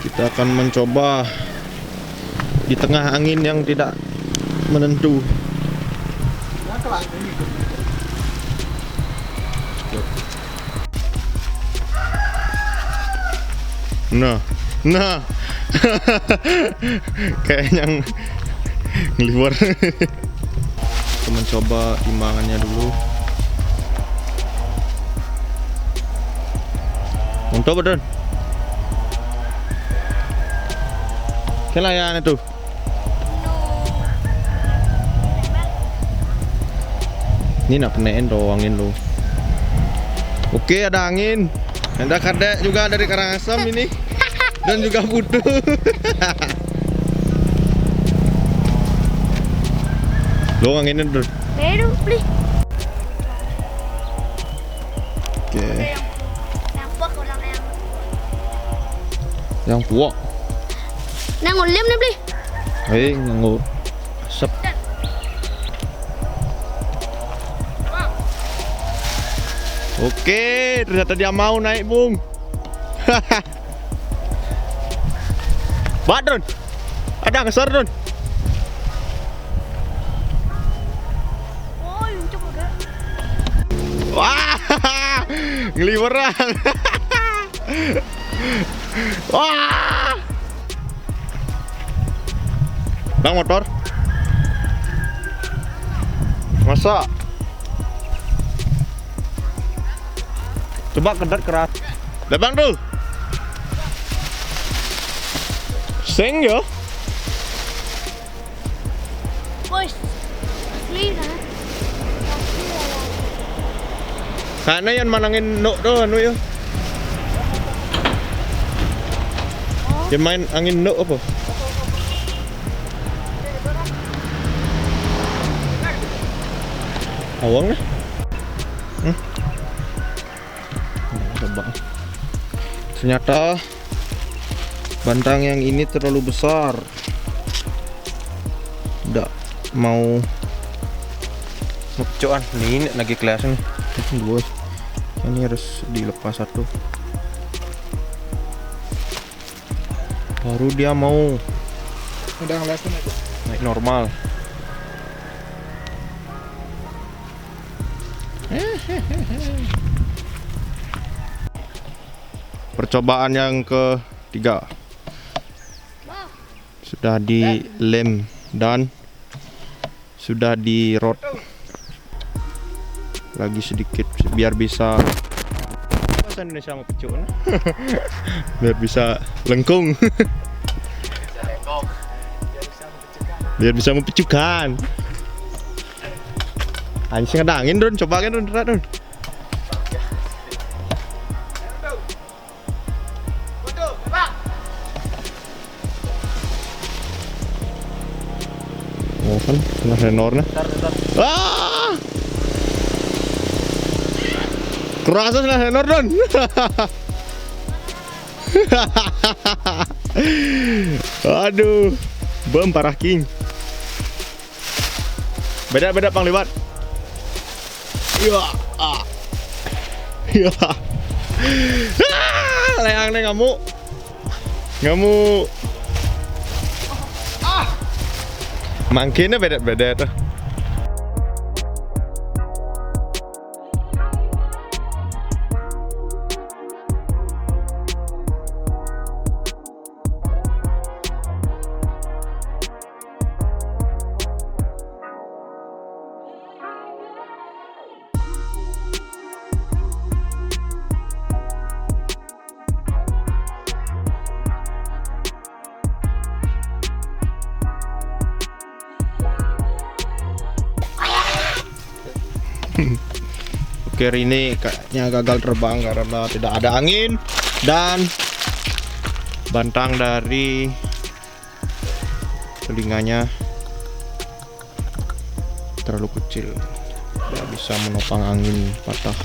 Kita akan mencoba di tengah angin yang tidak menentu. Nah, kayak yang ngeliwar. Kita mencoba timbangannya dulu. Untuk betul. Kelayan itu. Ini nak penein tuh angin lu. Oke, ada angin. Ada kadek juga dari Karangasem ini. Dan juga Putu. Lo anginnya tuh. Baru beli. Oke. Yang puak orang Yang puak. Nang ulim nih beli. Hei, nganggo asap. Oke, ternyata dia mau naik, Bung. Bak, Don. Ada ngesar, Don. Oh, lucu banget. Wah, ngeliweran. Wah. Bang, motor. Masa? Coba kedat keras. Dah bang tuh. Sing ya. Boys. Asli kan? Karena yang manangin nuk tuh anu ya. Yang main angin nuk apa? Awang lah. Coba. Ternyata bantang yang ini terlalu besar. Tidak mau ngecoan. Ini lagi kelihatan. Dua. Ini harus dilepas satu. Baru dia mau. Udah ngeliatin aja. Naik normal. Percobaan yang ketiga sudah dilem dan sudah di rot lagi sedikit biar bisa bahasa Indonesia mau pecuk biar bisa lengkung. Biar bisa mempecukan. Anjing ada angin, Don. Coba kan, Don. Don. Oh kan, kena senornya. Ah! Kerasa kena senor, Don. Aduh, bem parah king. Beda Pang lewat. Ya, ya. Leang nih ngamuk. Mangkene beda tuh. Oke, ini kayaknya gagal terbang karena tidak ada angin dan bantang dari telinganya terlalu kecil, tidak bisa menopang angin patah.